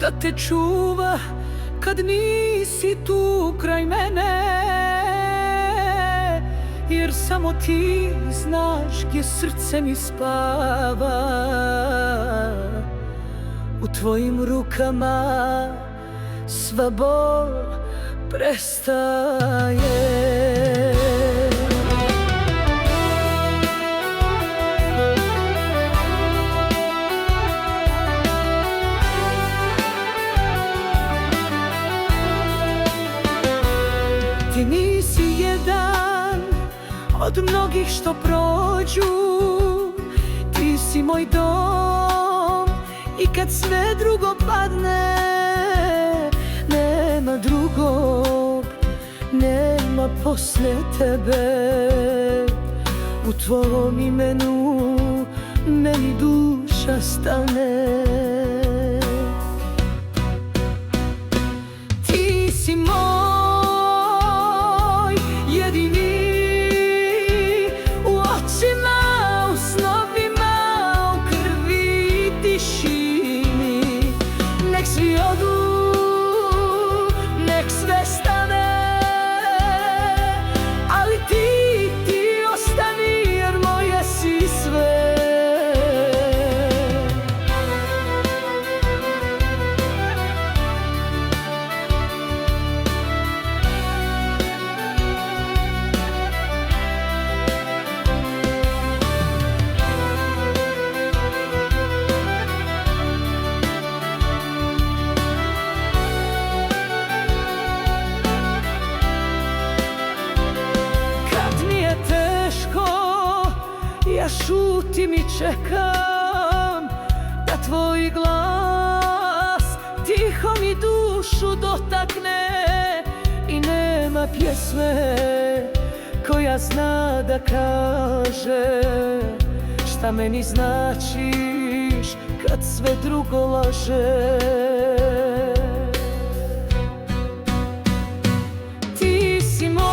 da te čuva kad nisi tu kraj mene, jer samo ti znaš gdje srce mi spava. U tvojim rukama sva bol prestaje. Ti nisi jedan od mnogih što prođu, ti si moj dom i kad sve drugo padne, nema drugog, nema poslije tebe. U tvojom imenu meni duša stane. Ti si moj jedini, u očima, u snovima, u krvi i tišini. Nek svi odu, nek sve stane, ali ti ostani, jer moje si sve. Ja šutim i čekam da tvoj glas tiho mi dušu dotakne, i nema pjesme koja zna da kaže šta meni značiš kad sve drugo laže. Ti si moj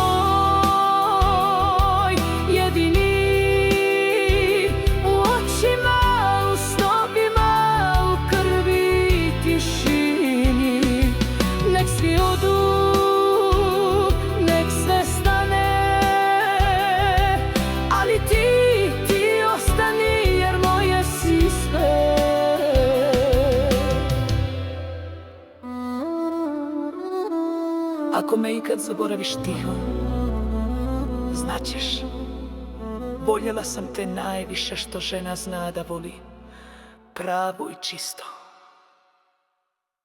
ako me ikad zaboraviš tiho, znaćeš, voljela sam te najviše što žena zna da voli, pravo i čisto.